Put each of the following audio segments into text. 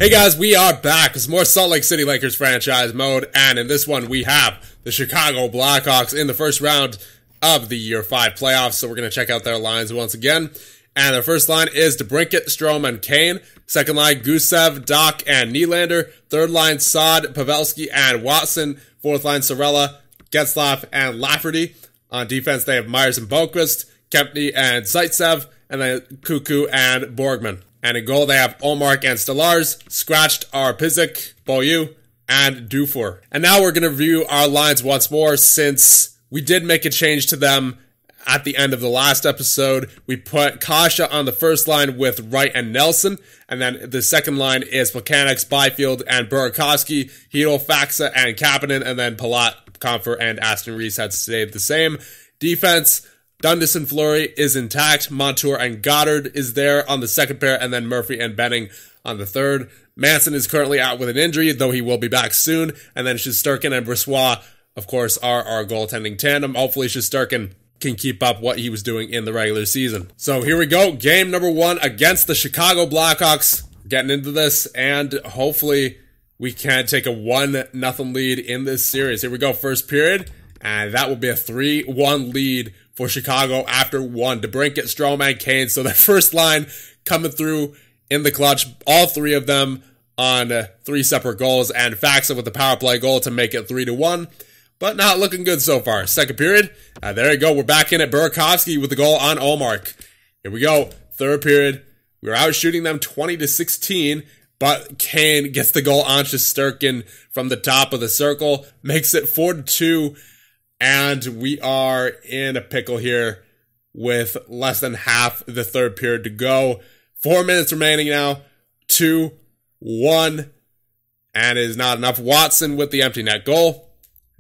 Hey guys, we are back with more Salt Lake City Lakers franchise mode, and in this one we have the Chicago Blackhawks in the first round of the Year 5 playoffs, so we're going to check out their lines once again. And their first line is DeBrincat, Strome, and Kane. Second line, Gusev, Doc, and Nylander. Third line, Saad, Pavelski, and Watson. Fourth line, Sorella, Getzlaf, and Lafferty. On defense, they have Myers and Boquist, Kempny, and Zaitsev, and then Cuckoo and Borgman. And in goal, they have Olmark and Stallars. Scratched are Pizik, Beaulieu, and Dufour. And now we're going to review our lines once more, since we did make a change to them at the end of the last episode. We put Kasha on the first line with Wright and Nelson. And then the second line is Mechanics, Byfield, and Burakovsky, Hedel, Faxa, and Kapanen. And then Palat, Comfer, and Aston Reese had stayed the same. Defense, Dundas and Fleury is intact. Montour and Goddard is there on the second pair, and then Murphy and Benning on the third. Manson is currently out with an injury, though he will be back soon. And then Shesterkin and Brissois, of course, are our goaltending tandem. Hopefully Shesterkin can keep up what he was doing in the regular season. So here we go. Game number 1 against the Chicago Blackhawks. Getting into this, and hopefully we can take a 1-0 lead in this series. Here we go. First period, and that will be a 3-1 lead for Chicago after 1. DeBrincat, Strome, and Kane. So their first line coming through in the clutch. All three of them on 3 separate goals. And Faxa with the power play goal to make it 3-1. But not looking good so far. Second period. There you go. We're back in at Burakovsky with the goal on Olmark. Here we go. Third period. We're out shooting them 20-16. But Kane gets the goal on Shesterkin from the top of the circle. Makes it 4-2. And we are in a pickle here with less than half the third period to go. 4 minutes remaining now. 2-1. And it is not enough. Watson with the empty net goal.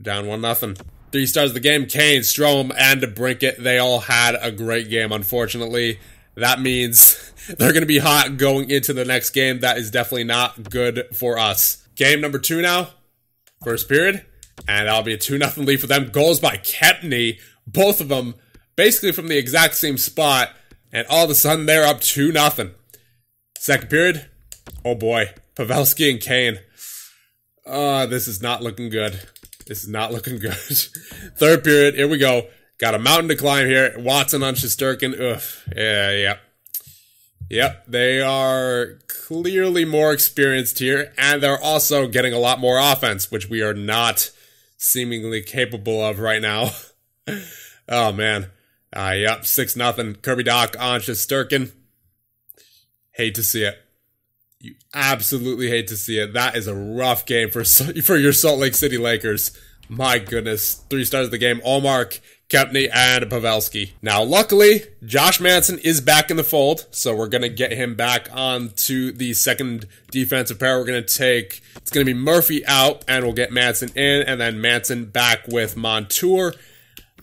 Down 1-0. 3 stars of the game. Kane, Strome, and DeBrincat. They all had a great game, unfortunately. That means they're going to be hot going into the next game. That is definitely not good for us. Game number 2 now. First period. And that'll be a 2-0 lead for them. Goals by Kempny. Both of them basically from the exact same spot. And all of a sudden they're up 2-0. Second period. Oh boy. Pavelski and Kane. This is not looking good. This is not looking good. Third period. Here we go. Got a mountain to climb here. Watson on Shesterkin. Ugh. Yeah. Yep, they are clearly more experienced here. And they're also getting a lot more offense, which we are not seemingly capable of right now. Oh, man. Yep, 6-0. Kirby Doc on Shesterkin. Hate to see it. You absolutely hate to see it. That is a rough game for your Salt Lake City Lakers. My goodness. 3 stars of the game. Olmark, Kempny, and Pavelski. Now, luckily, Josh Manson is back in the fold, so we're going to get him back onto the second defensive pair. We're going to take, it's going to be Murphy out, and we'll get Manson in, and then Manson back with Montour.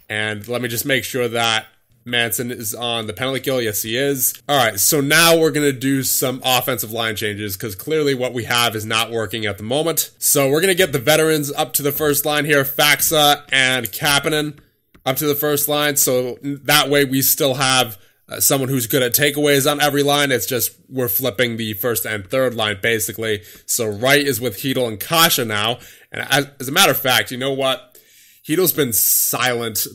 And let me just make sure that Manson is on the penalty kill. Yes, he is. All right, so now we're going to do some offensive line changes, because clearly what we have is not working at the moment. So we're going to get the veterans up to the first line here, Faxa and Kapanen up to the first line, so that way we still have someone who's good at takeaways on every line. It's just we're flipping the first and third line, basically. So Wright is with Hedel and Kasha now, and as a matter of fact, you know what? Hedel's been silent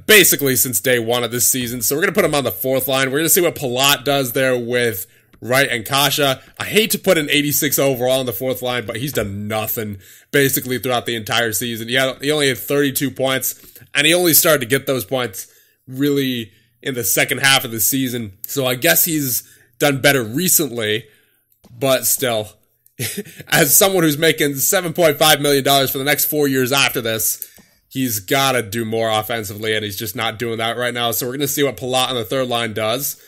basically since day 1 of this season, so we're going to put him on the fourth line. We're going to see what Palat does there with Wright and Kasha. I hate to put an 86 overall on the fourth line, but he's done nothing basically throughout the entire season. He only had 32 points, and he only started to get those points really in the second half of the season. So I guess he's done better recently, but still, as someone who's making $7.5 million for the next 4 years after this, he's got to do more offensively, and he's just not doing that right now. So we're going to see what Palat on the third line does.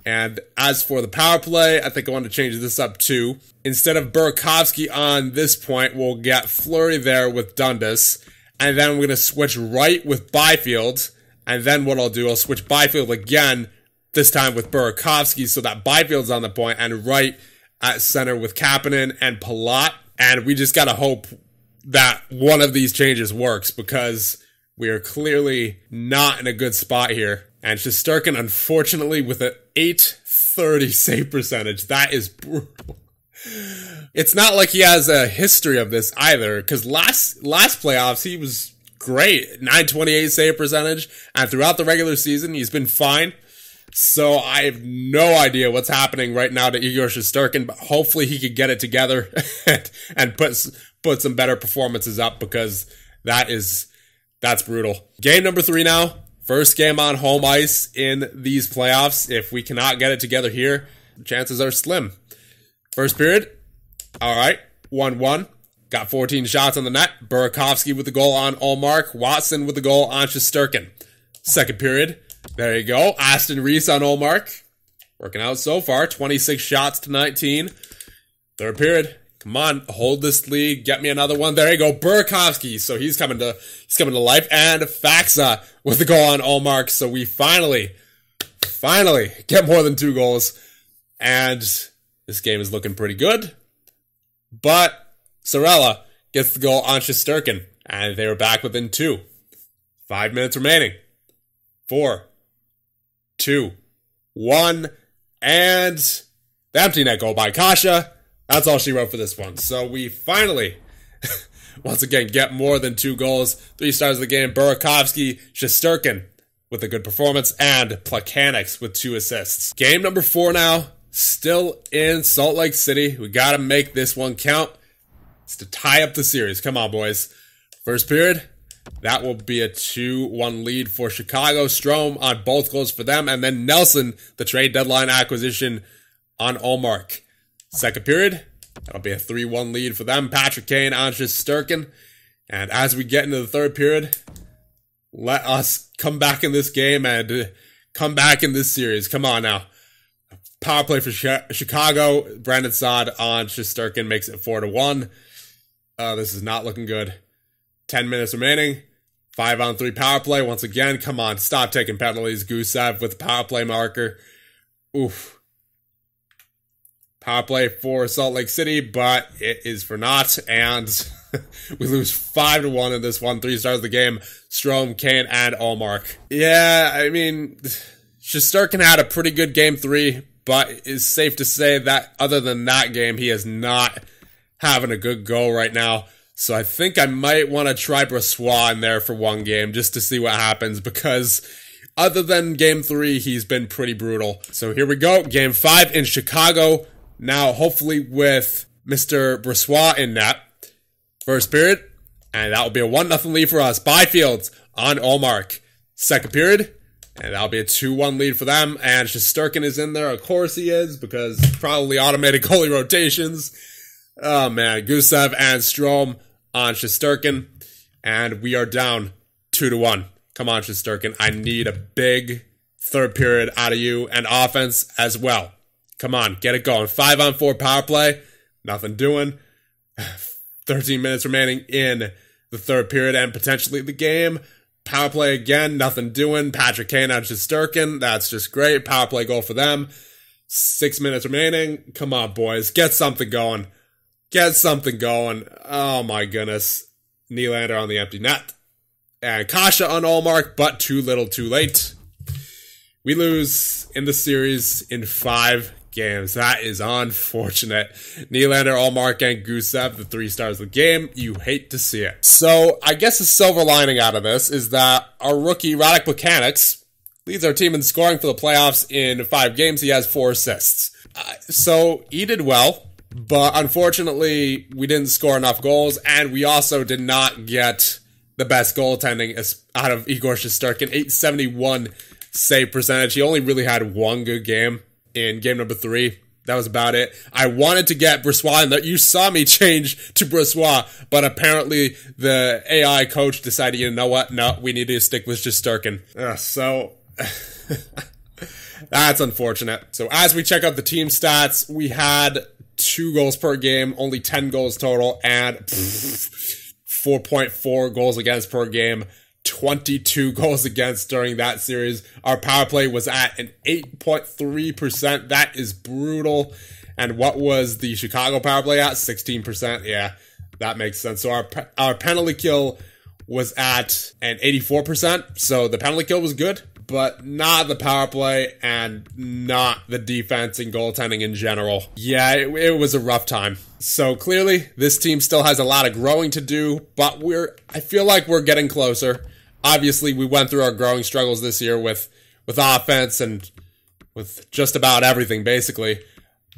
And as for the power play, I think I want to change this up too. Instead of Burakovsky on this point, we'll get Fleury there with Dundas. And then we're going to switch Wright with Byfield. And then what I'll do, I'll switch Byfield again, this time with Burakovsky, so that Byfield's on the point, and Wright at center with Kapanen and Palat. And we just got to hope that one of these changes works, because we are clearly not in a good spot here. And Shesterkin, unfortunately, with an .830 save percentage. That is brutal. It's not like he has a history of this either, because last playoffs, he was great. 928 save percentage, and throughout the regular season, he's been fine. So I have no idea what's happening right now to Igor Shesterkin, but hopefully he could get it together and put some better performances up, because that's brutal. Game number 3 now. First game on home ice in these playoffs. If we cannot get it together here, chances are slim. First period. All right. 1-1. Got 14 shots on the net. Burakovsky with the goal on Ullmark. Watson with the goal on Shesterkin. Second period. There you go. Aston Reese on Ullmark. Working out so far. 26 shots to 19. Third period. Come on, hold this lead. Get me another one. There you go. Burakovsky. So he's coming to life. And Faxa with the goal on Ullmark. So we finally get more than 2 goals. And this game is looking pretty good. But Sorella gets the goal on Shesterkin. And they were back within 2. 5 minutes remaining. 4, 2, 1, and the empty net goal by Kasha. That's all she wrote for this one. So we finally, once again, get more than 2 goals. 3 stars of the game. Burakovsky, Shesterkin with a good performance, and Plekanec with 2 assists. Game number 4 now. Still in Salt Lake City. We got to make this one count. It's to tie up the series. Come on, boys. First period. That will be a 2-1 lead for Chicago. Strome on both goals for them. And then Nelson, the trade deadline acquisition on Ullmark. Second period. That'll be a 3-1 lead for them. Patrick Kane on Shesterkin. And as we get into the third period, let us come back in this game and come back in this series. Come on now. Power play for Chicago. Brandon Saad on Shesterkin makes it 4-1. This is not looking good. 10 minutes remaining. 5-on-3 power play. Once again, come on, stop taking penalties. Gusev with the power play marker. Oof. Power play for Salt Lake City, but it is for naught. And we lose 5-1 in this one. 3 stars of the game. Strome, Kane, and Ullmark. Yeah, I mean, Shesterkin had a pretty good game 3, but it's safe to say that other than that game, he is not having a good go right now. So I think I might want to try Brossois in there for one game just to see what happens, because other than game 3, he's been pretty brutal. So here we go. Game 5 in Chicago. Now, hopefully with Mr. Brossois in net. First period. And that will be a 1-0 lead for us. Byfields on Ullmark. Second period. And that'll be a 2-1 lead for them. And Shesterkin is in there. Of course he is, because probably automated goalie rotations. Oh, man. Gusev and Strome on Shesterkin. And we are down 2-1. Come on, Shesterkin. I need a big third period out of you, and offense as well. Come on, get it going. 5-on-4 power play. Nothing doing. 13 minutes remaining in the third period and potentially the game. Power play again. Nothing doing. Patrick Kane on Shesterkin. That's just great. Power play goal for them. 6 minutes remaining. Come on, boys. Get something going. Get something going. Oh, my goodness. Nylander on the empty net. And Kasha on Ullmark, but too little, too late. We lose in the series in 5 games. That is unfortunate. Nylander, Ullmark, and Gusev, the 3 stars of the game. You hate to see it. So, I guess the silver lining out of this is that our rookie, Radek Plekanec, leads our team in scoring for the playoffs in 5 games. He has 4 assists. So, he did well. But unfortunately, we didn't score enough goals, and we also did not get the best goaltending out of Igor Shesterkin. 871 save percentage. He only really had 1 good game in game number 3. That was about it. I wanted to get Brossois in there. You saw me change to Brossois, but apparently the AI coach decided, you know what? No, we need to stick with Shesterkin. So that's unfortunate. So as we check out the team stats, we had 2 goals per game, only 10 goals total, and 4.4 goals against per game, 22 goals against during that series. Our power play was at an 8.3%. That is brutal. And what was the Chicago power play at? 16%. Yeah, that makes sense. So our penalty kill was at an 84%. So the penalty kill was good. but not the power play and not the defense and goaltending in general. Yeah, it was a rough time. So clearly, this team still has a lot of growing to do, but I feel like we're getting closer. Obviously, we went through our growing struggles this year with offense and with just about everything, basically.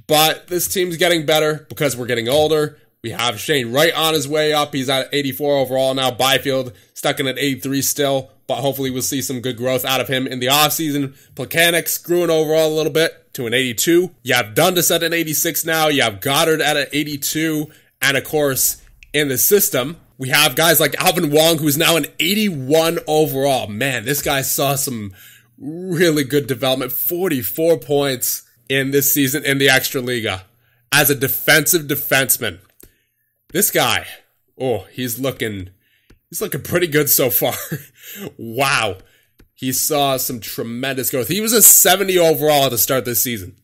But this team's getting better because we're getting older. We have Shane Wright on his way up. He's at 84 overall now. Byfield stuck in at 83 still, but hopefully we'll see some good growth out of him in the offseason. Plekanec grew overall a little bit to an 82. You have Dundas at an 86 now. You have Goddard at an 82. And of course, in the system, we have guys like Alvin Wong, who's now an 81 overall. Man, this guy saw some really good development. 44 points in this season in the Extraliga as a defensive defenseman. This guy, he's looking pretty good so far. Wow. He saw some tremendous growth. He was a 70 overall at the start of this season.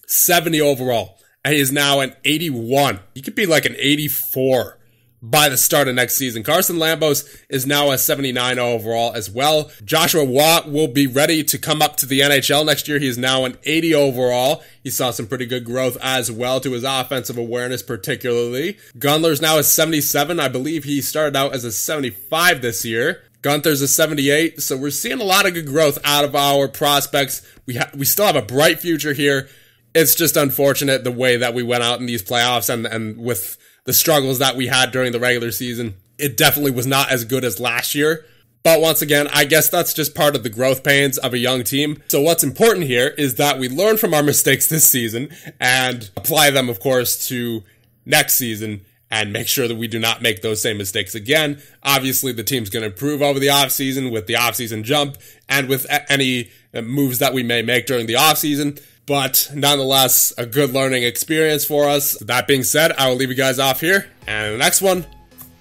70 overall. And he is now an 81. He could be like an 84 by the start of next season. Carson Lambos is now a 79 overall as well. Joshua Watt will be ready to come up to the NHL next year. He is now an 80 overall. He saw some pretty good growth as well to his offensive awareness particularly. Gunler's now a 77. I believe he started out as a 75 this year. Gunther's a 78. So we're seeing a lot of good growth out of our prospects. We still have a bright future here. It's just unfortunate the way that we went out in these playoffs and with the struggles that we had during the regular season. It definitely was not as good as last year. But once again, I guess that's just part of the growth pains of a young team. So what's important here is that we learn from our mistakes this season and apply them, of course, to next season and make sure that we do not make those same mistakes again. Obviously, the team's going to improve over the offseason with the offseason jump and with any moves that we may make during the offseason. But nonetheless, a good learning experience for us. That being said, I will leave you guys off here. And in the next one,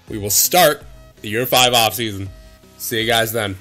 we will start the Year 5 offseason. See you guys then.